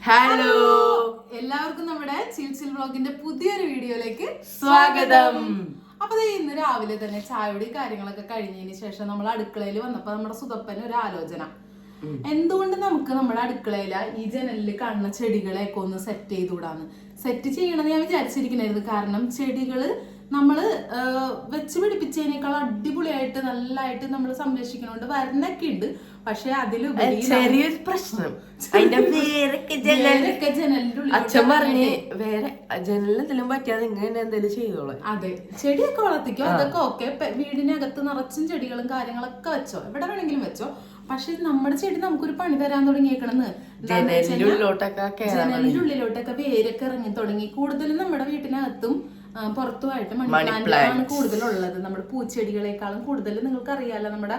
Hello, എല്ലാവർക്കും നമ്മുടെ ചിൽ വ്ലോഗിന്റെ പുതിയൊരു വീഡിയോയിലേക്ക് സ്വാഗതം. അപ്പൊ ഇന്ന് രാവിലെ തന്നെ ചായയുടെ കാര്യങ്ങളൊക്കെ കഴിഞ്ഞതിന് ശേഷം നമ്മൾ അടുക്കളയിൽ വന്നപ്പോ നമ്മുടെ സുതപ്പന് ഒരു ആലോചന. എന്തുകൊണ്ട് നമുക്ക് നമ്മുടെ അടുക്കളയില ഈ ജനലിൽ കാണുന്ന ചെടികളെയൊക്കെ ഒന്ന് സെറ്റ് ചെയ്തുകൂടാന്ന്. സെറ്റ് ചെയ്യണമെന്ന് ഞാൻ വിചാരിച്ചിരിക്കണായിരുന്നു. കാരണം ചെടികള് നമ്മള് വെച്ച് പിടിപ്പിച്ചതിനേക്കാൾ അടിപൊളിയായിട്ട് നല്ലതായിട്ട് നമ്മൾ സംരക്ഷിക്കണോണ്ട് വരുന്നൊക്കെ ഉണ്ട്. പക്ഷെ അതിലുപരി ചെറിയൊരു പ്രശ്നം, അതിന്റെ വേരൊക്കെ ജനലിന്റെ ഉള്ളിൽ അച്ഛൻ പറഞ്ഞ് വേറെ ജനലെന്തെങ്കിലും പറ്റിയാതെ ഇങ്ങനെ എന്തെങ്കിലും ചെയ്തോളൂ. അതെ, ചെടിയൊക്കെ വളർത്തിക്കോ, അതൊക്കെ ഓക്കെ. വീടിനകത്ത് നിറച്ചും ചെടികളും കാര്യങ്ങളൊക്കെ വെച്ചോ, എവിടെ വേണമെങ്കിലും വെച്ചോ. പക്ഷെ നമ്മുടെ ചെടി നമുക്കൊരു പണി തരാൻ തുടങ്ങിയേക്കണെന്ന്. ജനലിന്റെ ഉള്ളിലോട്ടൊക്കെ വേരൊക്കെ ഇറങ്ങി തുടങ്ങി. കൂടുതലും നമ്മുടെ വീട്ടിനകത്തും പുറത്തുമായിട്ട് മണി പ്ലാന്റാണ് കൂടുതലുള്ളത്. നമ്മുടെ പൂച്ചെടികളെക്കാളും കൂടുതൽ നിങ്ങൾക്ക് അറിയാലോ, നമ്മുടെ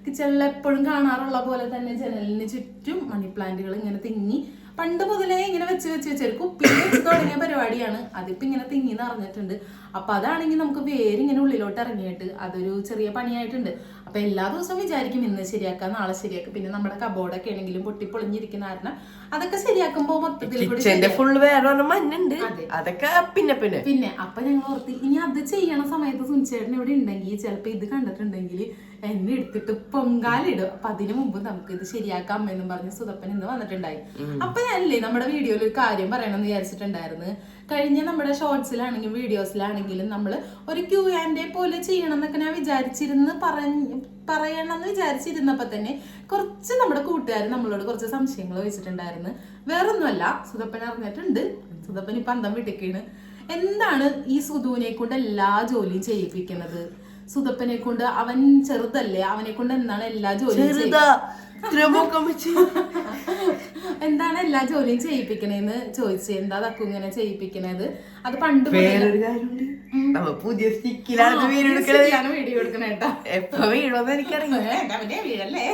കിച്ചണിൽ എപ്പോഴും കാണാറുള്ള പോലെ തന്നെ ജനലിന് ചുറ്റും മണി പ്ലാന്റുകൾ ഇങ്ങനെ തിങ്ങി പണ്ട് മുതലേ ഇങ്ങനെ വെച്ച് കുപ്പിയിൽ വെച്ച് തുടങ്ങിയ പരിപാടിയാണ്. അതിപ്പോ ഇങ്ങനെ തിങ്ങി നിറഞ്ഞിട്ടുണ്ട്. അപ്പൊ അതാണെങ്കിൽ നമുക്ക് വേരിങ്ങനെ ഉള്ളിലോട്ട് ഇറങ്ങിയിട്ട് അതൊരു ചെറിയ പണിയായിട്ടുണ്ട്. അപ്പൊ എല്ലാ ദിവസവും വിചാരിക്കും ഇന്ന് ശരിയാക്കാം, നാളെ ശരിയാക്കാം. പിന്നെ നമ്മുടെ കബോർഡൊക്കെ ആണെങ്കിലും പൊട്ടിപ്പൊളിഞ്ഞിരിക്കുന്ന കാരണം അതൊക്കെ ശരിയാക്കുമ്പോ മൊത്തത്തിൽ പിന്നെ അപ്പൊ ഞങ്ങൾ ഓർത്തി ഇനി അത് ചെയ്യണ സമയത്ത് സുനിച്ചേട്ടൻ ഇവിടെ ഉണ്ടെങ്കിൽ ചിലപ്പോ ഇത് കണ്ടിട്ടുണ്ടെങ്കിൽ എന്നെ എടുത്തിട്ട് പൊങ്കാലിടും. അപ്പൊ അതിനു മുമ്പ് നമുക്ക് ഇത് ശരിയാക്കാം എന്നും പറഞ്ഞ് സുതപ്പൻ ഇന്ന് വന്നിട്ടുണ്ടായി. അപ്പൊ ഞാനല്ലേ നമ്മുടെ വീഡിയോയിൽ ഒരു കാര്യം പറയണമെന്ന് വിചാരിച്ചിട്ടുണ്ടായിരുന്നു. കഴിഞ്ഞ നമ്മുടെ ഷോർട്സിലാണെങ്കിലും വീഡിയോസിലാണെങ്കിലും നമ്മൾ ഒരു Q&A പോലെ ചെയ്യണം എന്നൊക്കെ ഞാൻ പറയണമെന്ന് വിചാരിച്ചിരുന്നപ്പോ തന്നെ കുറച്ച് നമ്മുടെ കൂട്ടുകാർ നമ്മളോട് കുറച്ച് സംശയങ്ങൾ വെച്ചിട്ടുണ്ടായിരുന്നു. വേറൊന്നുമല്ല, സുതപ്പൻ അറിഞ്ഞിട്ടുണ്ട്. സുതപ്പൻ ഇപ്പൊ അന്തം വിട്ടിക്കാണ്. എന്താണ് ഈ സുധുവിനെ കൊണ്ട് എല്ലാ ജോലിയും ചെയ്യിപ്പിക്കുന്നത്? സുതപ്പനെ കൊണ്ട്, അവൻ ചെറുതല്ലേ, അവനെ കൊണ്ട് എന്താണ് എല്ലാ ജോലിയും എന്താണ് എല്ലാ ജോലിയും ചെയ്യിപ്പിക്കണേന്ന് ചോദിച്ചു. എന്താ തക്കു ഇങ്ങനെ ചെയ്യിപ്പിക്കണത്? അത് പണ്ട് പുതിയ സ്റ്റിക്കിലാണ് വീഡിയോ എടുക്കണേട്ടാ. എപ്പോ വീഴോന്ന് എനിക്കറിയാം, വീഴല്ലേ.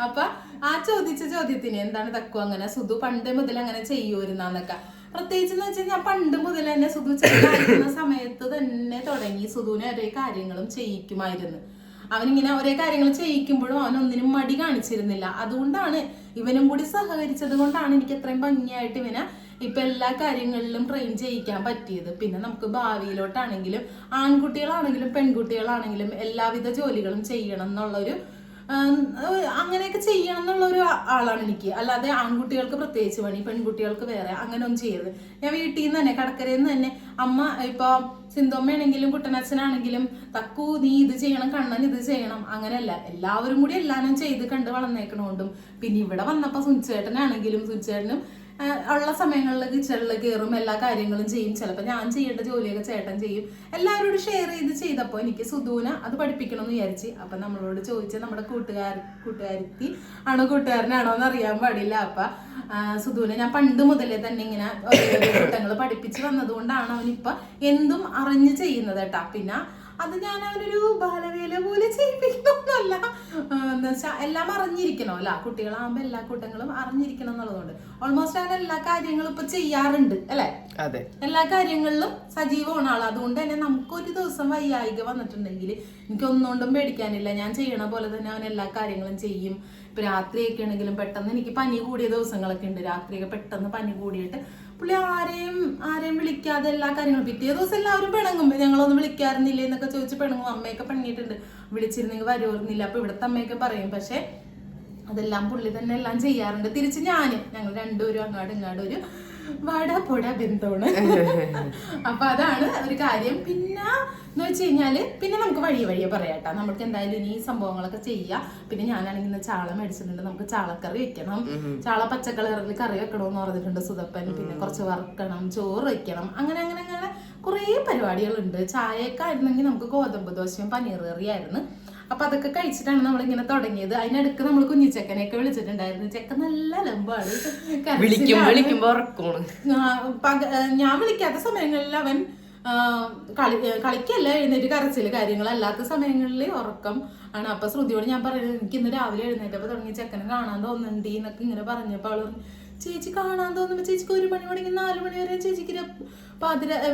അപ്പൊ ആ ചോദിച്ച ചോദ്യത്തിന് എന്താണ് തക്കു അങ്ങനെ സുധു പണ്ട് മുതൽ അങ്ങനെ ചെയ്യുമായിരുന്നൊക്കെ, പ്രത്യേകിച്ച് എന്ന് വെച്ചാൽ ഞാൻ പണ്ട് മുതൽ തന്നെ സുധു ചെയ്യുന്ന സമയത്ത് തന്നെ തുടങ്ങി സുധുവിനെ ഒരേ കാര്യങ്ങളും ചെയ്യിക്കുമായിരുന്നു. അവനിങ്ങനെ ഒരേ കാര്യങ്ങൾ ചെയ്യിക്കുമ്പോഴും അവനൊന്നിനും മടി കാണിച്ചിരുന്നില്ല. അതുകൊണ്ടാണ് ഇവനും കൂടി സഹകരിച്ചത് കൊണ്ടാണ് എനിക്ക് എത്രയും ഭംഗിയായിട്ട് ഇവനെ ഇപ്പൊ എല്ലാ കാര്യങ്ങളിലും ട്രെയിൻ ചെയ്യിക്കാൻ പറ്റിയത്. പിന്നെ നമുക്ക് ഭാവിയിലോട്ടാണെങ്കിലും ആൺകുട്ടികളാണെങ്കിലും പെൺകുട്ടികളാണെങ്കിലും എല്ലാവിധ ജോലികളും ചെയ്യണം എന്നുള്ളൊരു അങ്ങനെയൊക്കെ ചെയ്യണം എന്നുള്ള ഒരു ആളാണ് എനിക്ക്. അല്ലാതെ ആൺകുട്ടികൾക്ക് പ്രത്യേകിച്ച് പണി, പെൺകുട്ടികൾക്ക് വേറെ, അങ്ങനെ ഒന്നും ചെയ്യരുത്. ഞാൻ വീട്ടിൽ നിന്ന് തന്നെ കടക്കരയിൽ നിന്ന് തന്നെ അമ്മ ഇപ്പൊ സിന്ധമ്മയാണെങ്കിലും കുട്ടനച്ഛനാണെങ്കിലും തക്കു നീ ഇത് ചെയ്യണം, കണ്ണൻ ഇത് ചെയ്യണം, അങ്ങനെയല്ല, എല്ലാവരും കൂടി എല്ലാവരും ചെയ്ത് കണ്ട് വളർന്നേക്കണോണ്ടും. പിന്നെ ഇവിടെ വന്നപ്പോ സുനിച്ചേട്ടനാണെങ്കിലും സുനിച്ചേട്ടനും ഉള്ള സമയങ്ങളിൽ കിച്ചണിൽ കയറും, എല്ലാ കാര്യങ്ങളും ചെയ്യും. ചിലപ്പോൾ ഞാൻ ചെയ്യേണ്ട ജോലിയൊക്കെ ചേട്ടൻ ചെയ്യും. എല്ലാവരോടും ഷെയർ ചെയ്തപ്പോൾ എനിക്ക് സുധുവിനെ അത് പഠിപ്പിക്കണമെന്ന് വിചാരിച്ച്. അപ്പം നമ്മളോട് ചോദിച്ച നമ്മുടെ കൂട്ടുകാരത്തി ആണോ കൂട്ടുകാരനാണോ എന്ന് അറിയാൻ പാടില്ല. അപ്പം സുധുവിനെ ഞാൻ പണ്ട് മുതലേ തന്നെ ഇങ്ങനെ ഓരോ കൂട്ടങ്ങൾ പഠിപ്പിച്ച് വന്നതുകൊണ്ടാണ് അവനിപ്പം എന്തും അറിഞ്ഞ് ചെയ്യുന്നത് കേട്ടാ. പിന്നെ അത് ഞാൻ അവനൊരു ബാലവേല പോലെ ചെയ്യിപ്പിക്കണമെന്നല്ല, എന്താ വെച്ചാൽ എല്ലാം അറിഞ്ഞിരിക്കണോ അല്ല, കുട്ടികളാകുമ്പോ എല്ലാ കൂട്ടങ്ങളും അറിഞ്ഞിരിക്കണം എന്നുള്ളതുകൊണ്ട് ഓൾമോസ്റ്റ് അവൻ എല്ലാ കാര്യങ്ങളും ഇപ്പൊ ചെയ്യാറുണ്ട് അല്ലെ. അതെ, എല്ലാ കാര്യങ്ങളിലും സജീവമാണ് ആള്. അതുകൊണ്ട് തന്നെ നമുക്കൊരു ദിവസം വയ്യായിക വന്നിട്ടുണ്ടെങ്കിൽ എനിക്കൊന്നുകൊണ്ടും പേടിക്കാനില്ല. ഞാൻ ചെയ്യണ പോലെ തന്നെ അവൻ എല്ലാ കാര്യങ്ങളും ചെയ്യും. ഇപ്പൊ രാത്രിയൊക്കെ ആണെങ്കിലും പെട്ടെന്ന് എനിക്ക് പനി കൂടിയ ദിവസങ്ങളൊക്കെ ഉണ്ട്. രാത്രിയൊക്കെ പെട്ടെന്ന് പനി കൂടിയിട്ട് പുള്ളി ആരെയും വിളിക്കാതെ എല്ലാ കാര്യങ്ങളും, പിറ്റേ ദിവസം എല്ലാവരും പിണങ്ങും, ഞങ്ങളൊന്നും വിളിക്കാറുന്നില്ല എന്നൊക്കെ ചോദിച്ച് പിണങ്ങും. അമ്മയൊക്കെ പിണങ്ങിയിട്ടുണ്ട്, വിളിച്ചിരുന്നെങ്കിൽ വരുമായിരുന്നില്ല. അപ്പൊ ഇവിടുത്തെ അമ്മയൊക്കെ പറയും. പക്ഷെ അതെല്ലാം പുള്ളി തന്നെ എല്ലാം ചെയ്യാറുണ്ട്. തിരിച്ച് ഞങ്ങൾ രണ്ടുപേരും അങ്ങാടും ഒരു വടപൊട ബന്ധമാണ്. അപ്പൊ അതാണ് ഒരു കാര്യം. പിന്നെ എന്ന് വെച്ച് കഴിഞ്ഞാല് പിന്നെ നമുക്ക് വഴിയെ പറയാട്ടാ. നമുക്ക് എന്തായാലും ഇനി സംഭവങ്ങളൊക്കെ ചെയ്യാം. പിന്നെ ഞാനാണെങ്കിൽ ഇന്ന് ചാള മേടിച്ചിട്ടുണ്ട്. നമുക്ക് ചാളക്കറി വെക്കണം. ചാള പച്ചക്കളറിൽ കറി വെക്കണമെന്ന് പറഞ്ഞിട്ടുണ്ട് സുതപ്പൻ. പിന്നെ കുറച്ച് വറുക്കണം, ചോറ് വെക്കണം, അങ്ങനെ കുറേ പരിപാടികളുണ്ട്. ചായയൊക്കെ ആയിരുന്നെങ്കിൽ നമുക്ക് ഗോതമ്പ് ദോശയും പനീർ കറിയായിരുന്നു. അപ്പൊ അതൊക്കെ കഴിച്ചിട്ടാണ് നമ്മളിങ്ങനെ തുടങ്ങിയത്. അതിനിടക്ക് നമ്മൾ കുഞ്ഞിച്ചക്കനെയൊക്കെ വിളിച്ചിട്ടുണ്ടായിരുന്നു. ചെക്കൻ നല്ല ലംബാണ്, ഞാൻ വിളിക്കാത്ത സമയങ്ങളിൽ അവൻ കളിക്കല്ല, എഴുന്നേറ്റ് കരച്ചില് കാര്യങ്ങൾ. അല്ലാത്ത സമയങ്ങളിൽ ഉറക്കം ആണ്. അപ്പൊ ശ്രുതിയോട് ഞാൻ പറയുന്നത് എനിക്ക് ഇന്ന് രാവിലെ എഴുന്നേറ്റപ്പോ തുടങ്ങി ചെക്കനെ കാണാൻ തോന്നുന്നുണ്ട് എന്നൊക്കെ ഇങ്ങനെ പറഞ്ഞപ്പോ അവള് ചേച്ചി കാണാൻ തോന്നുമ്പോ ചേച്ചിക്ക് 1 മണി തുടങ്ങി 4 മണി വരെ ചേച്ചിക്ക്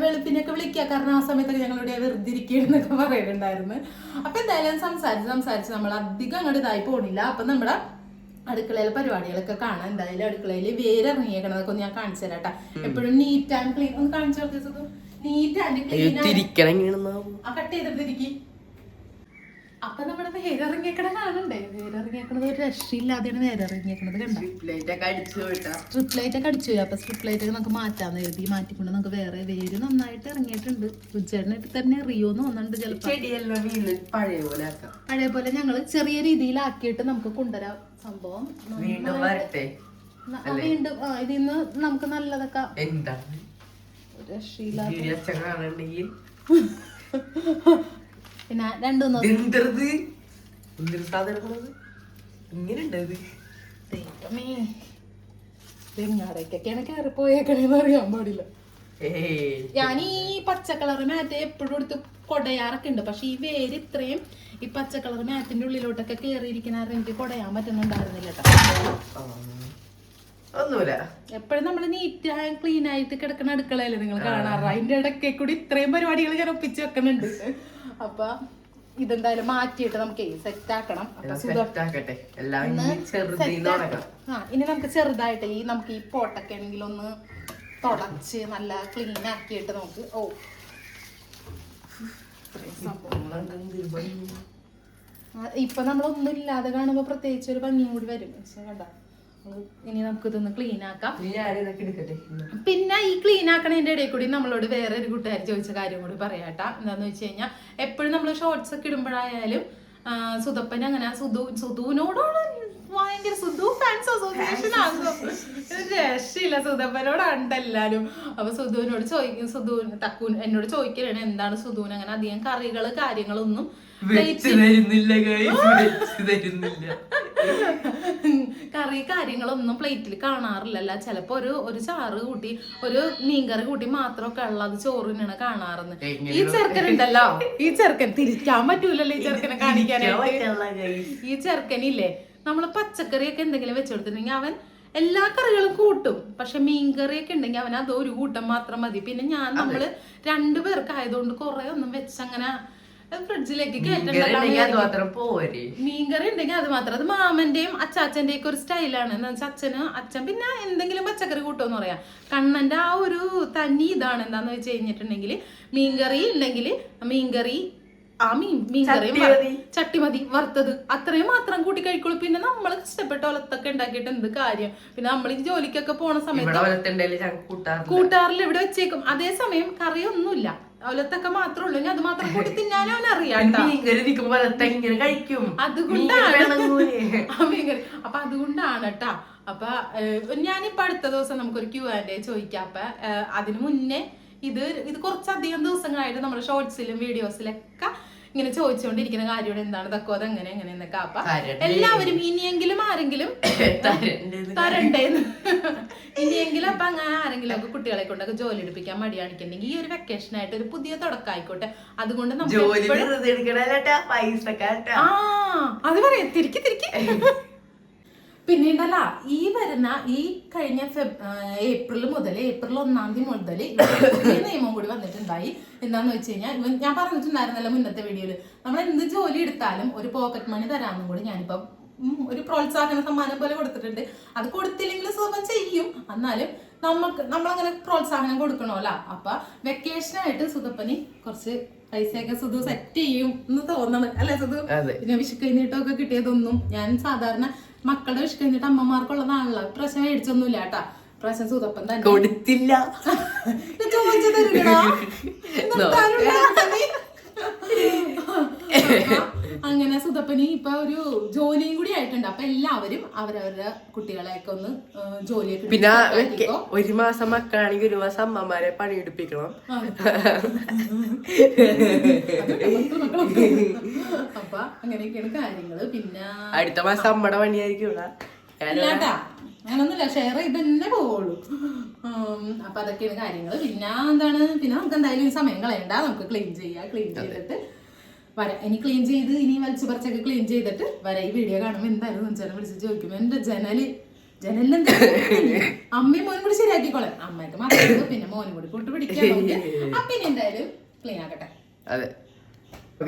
വെളുപ്പിനൊക്കെ വിളിക്കുക. കാരണം ആ സമയത്തൊക്കെ ഞങ്ങളുടെ വെറുതെ ഇരിക്കുകയെന്നൊക്കെ പറയുന്നുണ്ടായിരുന്നു. അപ്പൊ എന്തായാലും സംസാരിച്ച് നമ്മൾ അധികം അങ്ങോട്ട് ഇതായി പോണില്ല. അപ്പൊ നമ്മുടെ അടുക്കളയിലെ പരിപാടികളൊക്കെ കാണാൻ. എന്തായാലും അടുക്കളയിൽ വേരിറങ്ങിയേക്കണതൊക്കെ ഒന്ന് ഞാൻ കാണിച്ചു തരാം കേട്ടാ. എപ്പോഴും നീറ്റ് ആൻഡ് ക്ലീൻ ഒന്ന് കാണിച്ചു കൊടുത്തത്. നീറ്റ് ആൻഡ് ക്ലീൻ ആ കട്ട് ചെയ്തിട്ടിരിക്കി. അപ്പൊ നമ്മുടെ വേരിറങ്ങിയേക്കണ കാണണ്ടേ? വേരിറങ്ങിയേക്കണത് ഒരു രക്ഷയില്ലാതെയാണ് വേരിറങ്ങിയേക്കണത്. കണ്ട സ്ട്രിപ്പ് ലൈറ്റ് ഒക്കെ അടിച്ചു വരും. അപ്പൊ സ്ട്രിപ്പ് ലൈറ്റ് ഒക്കെ നമുക്ക് മാറ്റാന്ന് കരുതി മാറ്റിക്കൊണ്ട് നമുക്ക് വേറെ വേര് നന്നായിട്ട് ഇറങ്ങിയിട്ടുണ്ട്. ഉച്ചേടനായിട്ട് തന്നെ എറിയോന്ന് തോന്നുന്നുണ്ട് ചിലപ്പോ. പഴയ പോലെ ഞങ്ങള് ചെറിയ രീതിയിലാക്കിയിട്ട് നമുക്ക് കൊണ്ടുവരാം. സംഭവം വീണ്ടും ഇതിന്ന് നമുക്ക് നല്ലതൊക്കെ രക്ഷയില്ലാതെ പിന്നെ രണ്ടു എങ്ങാടേക്കൊക്കെയാണ് കയറിപ്പോയേക്കണേന്ന് അറിയാൻ പാടില്ല. ഞാൻ ഈ പച്ച കളർ മാറ്റ് എപ്പോഴും എടുത്ത് കൊടയാറൊക്കെ ഉണ്ട്. പക്ഷെ ഈ വേര് ഇത്രയും ഈ പച്ച കളർ മാറ്റിന്റെ ഉള്ളിലോട്ടൊക്കെ കയറിയിരിക്കുന്ന എനിക്ക് കൊടയാൻ പറ്റുന്നുണ്ടായിരുന്നില്ല കേട്ടോ. എപ്പോഴും നമ്മള് നീറ്റ് ആൻഡ് ക്ലീൻ ആയിട്ട് കിടക്കുന്ന അടുക്കളയല്ലേ നിങ്ങൾ കാണാറ്. അതിന്റെ ഇടയ്ക്ക് കൂടി ഇത്രയും പരിപാടികൾ ഞാൻ ഒപ്പിച്ച് വെക്കുന്നുണ്ട്. അപ്പൊ ഇതെന്തായാലും മാറ്റിയിട്ട് നമുക്ക് സെറ്റ് ആക്കണം. ഇനി നമുക്ക് ചെറുതായിട്ട് നമുക്ക് ഈ പോട്ടൊക്കെ ആണെങ്കിൽ ഒന്ന് തുടച്ച് നല്ല ക്ലീൻ ആക്കിയിട്ട് നമുക്ക് ഇപ്പൊ നമ്മളൊന്നും ഇല്ലാതെ കാണുമ്പോ പ്രത്യേകിച്ച് ഒരു ഭംഗിയും കൂടി വരും. കണ്ട ഇനി നമുക്ക് ഇതൊന്ന് ക്ലീൻ ആക്കാം. പിന്നെ ഈ ക്ലീൻ ആക്കണതിന്റെ ഇടയിൽ കൂടി നമ്മളോട് വേറെ ഒരു കൂട്ടുകാർ ചോദിച്ച കാര്യം കൂടി പറയാട്ടാ. എന്താന്ന് വെച്ച് കഴിഞ്ഞാൽ എപ്പോഴും നമ്മള് ഷോർട്സ് ഒക്കെ ഇടുമ്പോഴായാലും സുധപ്പൻ അങ്ങനെ സുധുവിനോടാണ് ഭയങ്കര സുധു ഫാൻസ് അസോസിയേഷൻ ആകും. രക്ഷയില്ല, സുധപ്പനോടാണ് എല്ലാരും. അപ്പൊ സുധുവിനോട് എന്നോട് ചോദിക്കലാണ് എന്താണ് സുധുവിന് അങ്ങനെ അധികം കറികള് കാര്യങ്ങളൊന്നും കറി കാര്യങ്ങളൊന്നും പ്ലേറ്റിൽ കാണാറില്ലല്ല. ചിലപ്പോ ഒരു ചാറ് കൂട്ടി ഒരു മീൻകറി കൂട്ടി മാത്രമൊക്കെ ഉള്ളത് ചോറിനാണ് കാണാറെന്ന്. ഈ ചെറുക്കനുണ്ടല്ലോ, ഈ ചെറുക്കൻ തിരിക്കാൻ പറ്റൂലല്ലോ ഈ ചെറുക്കനെ കാണിക്കാനായിട്ട്. ഈ ചെറുക്കനില്ലേ നമ്മള് പച്ചക്കറിയൊക്കെ എന്തെങ്കിലും വെച്ചെടുത്തിട്ടുണ്ടെങ്കിൽ അവൻ എല്ലാ കറികളും കൂട്ടും. പക്ഷെ മീൻകറിയൊക്കെ ഉണ്ടെങ്കിൽ അവൻ അത് ഒരു കൂട്ടം മാത്രം മതി. പിന്നെ നമ്മള് രണ്ടുപേർക്ക് ആയതുകൊണ്ട് കുറെ ഒന്നും വെച്ചങ്ങനെ ഫ്രിഡ്ജിലേക്ക് മീൻകറി ഉണ്ടെങ്കിൽ അത് മാത്രം. അത് മാമന്റെയും അച്ചാച്ചന്റെയും ഒക്കെ ഒരു സ്റ്റൈലാണ്. എന്താ വെച്ചാൽ അച്ഛൻ പിന്നെ എന്തെങ്കിലും പച്ചക്കറി കൂട്ടുമെന്ന് പറയാം. കണ്ണന്റെ ആ ഒരു തനി ഇതാണ്. എന്താന്ന് വെച്ച് കഴിഞ്ഞിട്ടുണ്ടെങ്കിൽ മീൻകറി ഉണ്ടെങ്കിൽ മീൻകറി മീൻകറിയും ചട്ടി മതി വറുത്തത് അത്രയും മാത്രം കൂട്ടി കഴിക്കുള്ളൂ. പിന്നെ നമ്മൾ കഷ്ടപ്പെട്ട ഒലത്തൊക്കെ ഉണ്ടാക്കിയിട്ട് എന്ത് കാര്യം. പിന്നെ നമ്മൾ ഈ ജോലിക്കൊക്കെ പോണ സമയത്ത് കൂട്ടാറിൽ ഇവിടെ വെച്ചേക്കും. അതേസമയം കറിയൊന്നുമില്ല, ഒലത്തൊക്കെ മാത്രമേ ഉള്ളൂ. അത് മാത്രം കൂട്ടി തിന്നാനും അവനറിയാം. അപ്പൊ അതുകൊണ്ടാണ് കേട്ടാ. അപ്പൊ ഞാനിപ്പോ അടുത്ത ദിവസം നമുക്കൊരു Q&A ചോദിക്കാം. അപ്പൊ അതിനു മുന്നേ ഇത് കുറച്ചധികം ദിവസങ്ങളായിട്ട് നമ്മുടെ ഷോർട്സിലും വീഡിയോസിലൊക്കെ ഇങ്ങനെ ചോദിച്ചുകൊണ്ടിരിക്കുന്ന കാര്യമാണ് എന്താണ് തക്കോ അതെങ്ങനെ എങ്ങനെയെന്നൊക്കെ. അപ്പൊ എല്ലാവരും ഇനിയെങ്കിലും ആരെങ്കിലും തരണ്ടേന്ന് ഇനിയെങ്കിലും അപ്പൊ അങ്ങനെ ആരെങ്കിലും ഒക്കെ കുട്ടികളെ കൊണ്ടൊക്കെ ജോലി എടുപ്പിക്കാൻ മടി കാണിക്കുന്നുണ്ടെങ്കിൽ ഈ ഒരു വെക്കേഷൻ ആയിട്ട് ഒരു പുതിയ തുടക്കം ആയിക്കോട്ടെ. അതുകൊണ്ട് നമുക്ക് അത് പറയാം തിരിക്കി പിന്നീടല്ല ഈ കഴിഞ്ഞ ഏപ്രിൽ 1 മുതൽ നിയമം കൂടി വന്നിട്ടുണ്ടായി. എന്താന്ന് വെച്ച് കഴിഞ്ഞാൽ ഞാൻ പറഞ്ഞിട്ടുണ്ടായിരുന്നല്ലോ മുന്നത്തെ വീഡിയോയില്, നമ്മൾ എന്ത് ജോലി എടുത്താലും ഒരു പോക്കറ്റ് മണി തരാമെന്നും കൂടി ഞാനിപ്പം ഒരു പ്രോത്സാഹന സമ്മാനം പോലെ കൊടുത്തിട്ടുണ്ട്. അത് കൊടുത്തില്ലെങ്കിൽ സുഖം ചെയ്യും, എന്നാലും നമ്മളങ്ങനെ പ്രോത്സാഹനം കൊടുക്കണമല്ലോ. അപ്പൊ വെക്കേഷനായിട്ട് സുധപ്പനി കുറച്ച് പൈസയൊക്കെ സുധു സെറ്റ് ചെയ്യും എന്ന് തോന്നണം അല്ലെ സുധു? പിന്നെ വിഷുക്കൈനീട്ടമൊക്കെ കിട്ടിയതൊന്നും ഞാൻ സാധാരണ മക്കളുടെ വിഷുക്കൈനീട്ടം അമ്മമാർക്കുള്ളതാണല്ലോ. പ്രശ്നം മേടിച്ചൊന്നുമില്ല കേട്ടാ. പ്രശ്നം സുധപ്പൻ തന്നെ കൊടുത്തില്ല. ചോദിച്ചു തരുകടാ അങ്ങനെ സുധപ്പനി ഇപ്പൊ ഒരു ജോലിയും കൂടി ആയിട്ടുണ്ട്. അപ്പൊ എല്ലാവരും അവരവരുടെ കുട്ടികളെയൊക്കെ ഒന്ന് ജോലിയൊക്കെ പിന്നെ ഒരു മാസം മക്കളാണെങ്കിൽ ഒരു മാസം അമ്മമാരെ പണിയെടുപ്പിക്കണം. അപ്പൊ അങ്ങനെയൊക്കെയാണ് കാര്യങ്ങള്. പിന്നെ അടുത്ത മാസം അമ്മയുടെ പണിയായിരിക്കും. അങ്ങനൊന്നുമില്ല, ഷെയർ ചെയ്ത് തന്നെ പോവുള്ളൂ. അപ്പൊ അതൊക്കെയാണ് കാര്യങ്ങള്. പിന്നെ എന്താണ്, പിന്നെ നമുക്ക് എന്തായാലും സമയം കളയണ്ട, നമുക്ക് ക്ലീൻ ചെയ്തിട്ട് വരാം. ഇനി ക്ലീൻ ചെയ്ത് ഇനി വലിച്ചു പറിച്ചൊക്കെ ക്ലീൻ ചെയ്തിട്ട് വരാം. ഈ വീഡിയോ കാണുമ്പോൾ എന്തായാലും ചെറിയ വിളിച്ച് ചോദിക്കും എന്റെ ജനലിലെന്താ അമ്മയും മോനും കൂടി ശരിയാക്കിക്കോളാം. അമ്മയ്ക്ക് മാത്രം പിന്നെ മോനും കൂടി കൂട്ട് പിടിക്കാൻ. പിന്നെ എന്തായാലും ക്ലീൻ ആക്കട്ടെ. അതെ,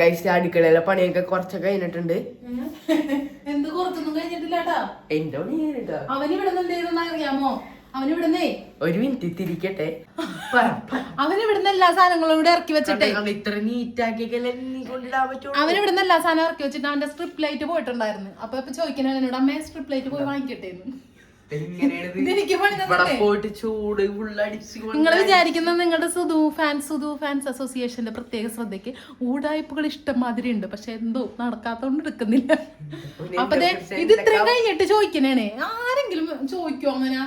കഴിച്ച അടുക്കളയിലെ പണിയൊക്കെ കുറച്ചൊക്കെ കഴിഞ്ഞിട്ടുണ്ട്. എന്ത് കുറച്ചൊന്നും കഴിഞ്ഞിട്ടില്ലാട്ടാ. എന്റെ പണി കഴിഞ്ഞിട്ടാ. അവനിവിടെ അറിയാമോ? അവനിവിടുന്നേ ഒരു മിനിറ്റ് തിരിക്കട്ടെ. അവനിവിടുന്ന് എല്ലാ സാധനങ്ങളും ഇവിടെ ഇറക്കി വെച്ചിട്ടേ ഇത്ര നീറ്റാക്കി കൊണ്ടിടാൻ പറ്റും. അവനിവിടുന്ന് എല്ലാ സാധനം ഇറക്കി വെച്ചിട്ട് അവന്റെ സ്ട്രിപ്പ് ലൈറ്റ് പോയിട്ടുണ്ടായിരുന്നു. അപ്പൊ ചോദിക്കണ എന്നോട് അമ്മേ സ്ട്രിപ്പ് ലൈറ്റ് പോയി വാങ്ങിക്കട്ടെ. നിങ്ങൾ വിചാരിക്കുന്ന നിങ്ങളുടെ സുധു ഫാൻസ് അസോസിയേഷന്റെ പ്രത്യേക ശ്രദ്ധയ്ക്ക് ഊടായ്പകൾ ഇഷ്ടംമാതിരി ഉണ്ട്, പക്ഷെ എന്തോ നടക്കാത്തോണ്ട് എടുക്കുന്നില്ല. അപ്പൊ ഇത് ഇത്രയും കഴിഞ്ഞിട്ട് ചോദിക്കണേ. ആരെങ്കിലും ചോദിക്കോ അങ്ങനെ?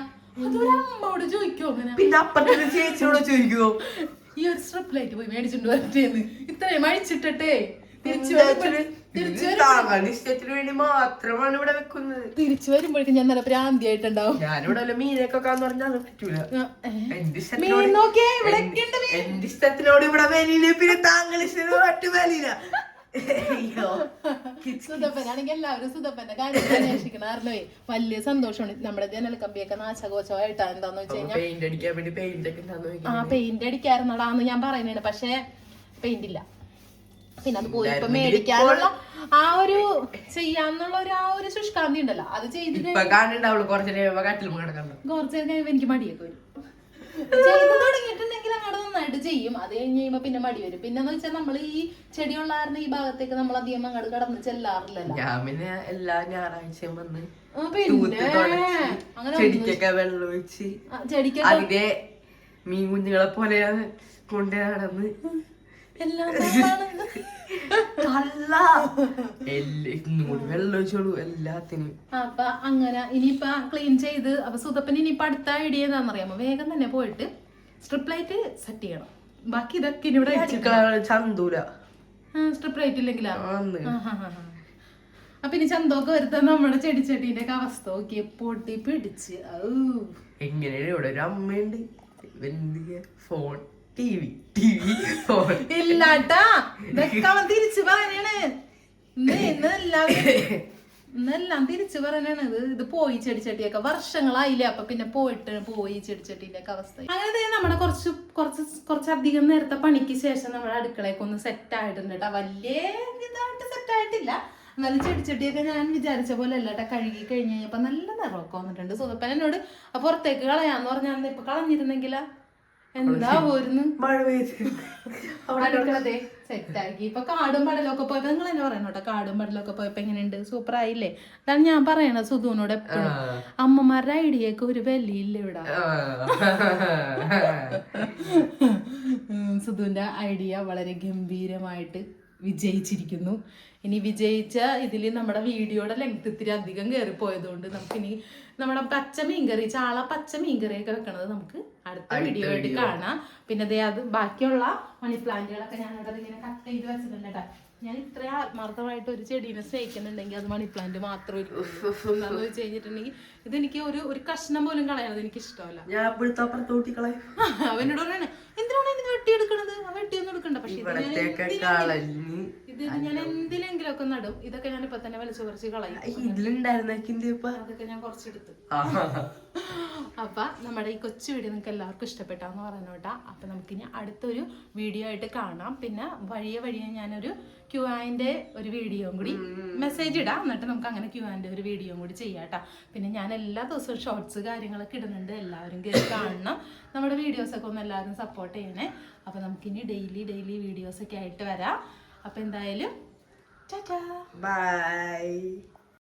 അതൊരു അമ്മോട് ചോദിക്കോ അങ്ങനെ? പിന്നെ അപ്പത്തെ ചേച്ചിയോട് ചോദിക്കുവോ ഈ ഒരു സ്ട്രിപ്പ് ലൈറ്റ് പോയി മേടിച്ചിട്ട് വരട്ടേന്ന്? ഇത്രയും അഴിച്ചിട്ടേ തിരിച്ചു മാത്രമാണ് ഇവിടെ വെക്കുന്നത്. തിരിച്ചു വരുമ്പോഴേക്കും ഞാൻ നല്ല പ്രാന്തിയായിട്ടുണ്ടാവും. ഞാനിവിടെ മീനൊക്കെ പറഞ്ഞാൽ പറ്റൂല. മീൻ നോക്കിയേ ഇവിടെ എന്റെ ഇഷ്ടത്തിനോട് ഇവിടെ വലിയ പിന്നെ താങ്കൾ ഇഷ്ടം വലിയ സുധപ്പനാണെങ്കിൽ എല്ലാവരും സുധപ്പന്റെ കാര്യം അന്വേഷിക്കണേ. വലിയ സന്തോഷമാണ്. നമ്മുടെ ജനൽ കമ്പിയൊക്കെ നാശകോശമായിട്ടാ. എന്താന്ന് വെച്ച് കഴിഞ്ഞാൽ പെയിന്റ് അടിക്കാറുന്നതാന്ന് ഞാൻ പറയുന്നതാണ്. പക്ഷെ പെയിന്റ് ഇല്ല. പിന്നെ അത് പോയി ഇപ്പൊ മേടിക്കാനുള്ള ആ ഒരു ചെയ്യാന്നുള്ള ഒരു ശുഷ്കാന്തി ഉണ്ടല്ലോ, അത് ചെയ്തിട്ട് കുറച്ച് കഴിയുമ്പോ എനിക്ക് മടിയൊക്കെ വരും. ചെയ്ത് തുടങ്ങിയിട്ടുണ്ടെങ്കിൽ അങ്ങോട്ട് നന്നായിട്ട് ചെയ്യും. അത് കഴിഞ്ഞ് കഴിയുമ്പോ പിന്നെ മടി വരും. പിന്നെന്ന് വെച്ചാൽ നമ്മൾ ഈ ചെടിയുള്ള കാരണം ഈ ഭാഗത്തേക്ക് നമ്മൾ അധികം അങ്ങോട്ട് കടന്ന് ചെല്ലാറില്ലല്ലോ. എല്ലാ ഞായറാഴ്ചയും വന്ന് അങ്ങനെ ചെടിക്കൊക്കെ വെള്ളം ഒഴിച്ച് അതിന്റെ മീൻ കുഞ്ഞുങ്ങളെ പോലെ കൊണ്ട് നടന്ന് എല്ലാം വെള്ളമൊഴിച്ചോളൂ എല്ലാത്തിനും. അപ്പൊ അങ്ങനെ ഇനിയിപ്പൊ ക്ലീൻ ചെയ്ത് അപ്പൊ സുധപ്പന് ഇനിയിപ്പൊ അടുത്ത ഐഡിയ എന്താണെന്നറിയാമോ? വേഗം തന്നെ പോയിട്ട് സ്ട്രിപ്പ് ലൈറ്റ് സെറ്റ് ചെയ്യണം. ബാക്കി ഇതൊക്കെ ഇവിടെ ചന്തൂല സ്ട്രിപ്പ് ലൈറ്റ് ഇല്ലെങ്കിലാ. അപ്പൊ ഇനി ചന്തമൊക്കെ വരുത്താൻ നമ്മുടെ ചെടിച്ചെടീന്റെ ഒക്കെ അവസ്ഥ നോക്കി പൊട്ടി പിടിച്ച് എങ്ങനെയാണ്. ഇവിടെ ഒരു അമ്മയുണ്ട്, വലിയ ഫോൺ, TV ഇല്ലാട്ടാ. ഇതൊക്കെ അവൻ തിരിച്ചു പറയാനാണ്. ഇന്നെല്ലാം തിരിച്ചു പറയാനാണ്. ഇത് പോയി ചെടിച്ചട്ടിയൊക്കെ വർഷങ്ങളായില്ലേ. അപ്പൊ പിന്നെ പോയി ചെടിച്ചട്ടിന്റെ ഒക്കെ അവസ്ഥ. അങ്ങനെ നമ്മുടെ കുറച്ചധികം നേരത്തെ പണിക്ക് ശേഷം നമ്മുടെ അടുക്കളയൊക്കെ ഒന്ന് സെറ്റ് ആയിട്ടുണ്ട് കേട്ടോ. വലിയ ഇതായിട്ട് സെറ്റ് ആയിട്ടില്ല, എന്നാലും ചെടിച്ചട്ടിയൊക്കെ ഞാൻ വിചാരിച്ച പോലെ അല്ലാട്ടാ. കഴുകി കഴിഞ്ഞ് കഴിഞ്ഞപ്പോ നല്ല നിറമൊക്കെ വന്നിട്ടുണ്ട്. സുധപ്പൻ എന്നോട് പുറത്തേക്ക് കളയാന്ന് പറഞ്ഞാൽ ഇപ്പൊ കളഞ്ഞിരുന്നെങ്കിലാ എന്താ പോരുന്നു അടുക്കളതെ സെറ്റാക്കി. ഇപ്പൊ കാടും പടലൊക്കെ പോയപ്പോ നിങ്ങൾ തന്നെ പറയണം കേട്ടോ. കാടും പടലൊക്കെ പോയപ്പോ എങ്ങനെയുണ്ട്? സൂപ്പർ ആയില്ലേ? അതാണ് ഞാൻ പറയണത് സുധുവിനോട് എപ്പോഴും. അമ്മമാരുടെ ഐഡിയക്ക് ഒരു വിലയില്ല ഇവിടെ. സുധുവിന്റെ ഐഡിയ വളരെ ഗംഭീരമായിട്ട് വിജയിച്ചിരിക്കുന്നു. ഇനി വിജയിച്ച ഇതിൽ നമ്മുടെ വീഡിയോയുടെ ലെങ്ത് ഇത്തിരി അധികം കയറിപ്പോയതുകൊണ്ട് നമുക്കിനി നമ്മുടെ പച്ച മീൻകറി, ചാള പച്ച മീൻകറിയൊക്കെ വെക്കണത് നമുക്ക് അടുത്ത വീഡിയോ ആയിട്ട് കാണാം. പിന്നെ അത് ബാക്കിയുള്ള മണി പ്ലാന്റുകളൊക്കെ ഞാനിവിടെ ഇങ്ങനെ കട്ട് ചെയ്ത് വെച്ചിട്ടുണ്ട് കേട്ടോ. ഞാൻ ഇത്രയും ആത്മാർത്ഥമായിട്ട് ഒരു ചെടീനെ സ്നേഹിക്കുന്നുണ്ടെങ്കിൽ അത് മണി പ്ലാന്റ് മാത്രം എന്താന്ന് വെച്ച് കഴിഞ്ഞിട്ടുണ്ടെങ്കിൽ ഇതെനിക്ക് ഒരു കഷ്ണം പോലും കളയണത് എനിക്ക് ഇഷ്ടമല്ല. അവനോട് പറയണേ എന്തിനാണ് ഇതിന് വെട്ടിയെടുക്കണത്? വെട്ടിയൊന്നും എടുക്കണ്ട. പക്ഷെ ഇത് ഞാൻ എന്തിലെങ്കിലും ഒക്കെ നടും. ഇതൊക്കെ ഞാൻ ഇപ്പൊ തന്നെ വലിച്ചു കുറച്ച് കളയും. അതൊക്കെ ഞാൻ കുറച്ചെടുത്തു. അപ്പൊ നമ്മുടെ ഈ കൊച്ചു വീഡിയോ നിങ്ങൾക്ക് എല്ലാവർക്കും ഇഷ്ടപ്പെട്ടാന്ന് പറയുന്നോട്ടാ. അപ്പൊ നമുക്കിനി അടുത്തൊരു വീഡിയോ ആയിട്ട് കാണാം. പിന്നെ വഴിയെ ഞാനൊരു Q&A ഒരു വീഡിയോയും കൂടി മെസ്സേജ് ഇടാം. എന്നിട്ട് നമുക്ക് അങ്ങനെ Q&A ഒരു വീഡിയോയും കൂടി ചെയ്യാട്ടാ. പിന്നെ ഞാൻ എല്ലാ ദിവസവും ഷോർട്സ് കാര്യങ്ങളൊക്കെ ഇടുന്നുണ്ട്. എല്ലാവരും കയറി കാണണം. നമ്മുടെ വീഡിയോസൊക്കെ ഒന്ന് എല്ലാവരും സപ്പോർട്ട് ചെയ്യണേ. അപ്പൊ നമുക്കിനി ഡെയിലി വീഡിയോസൊക്കെ ആയിട്ട് വരാം. അപ്പൊ എന്തായാലും ടാറ്റാ ബൈ.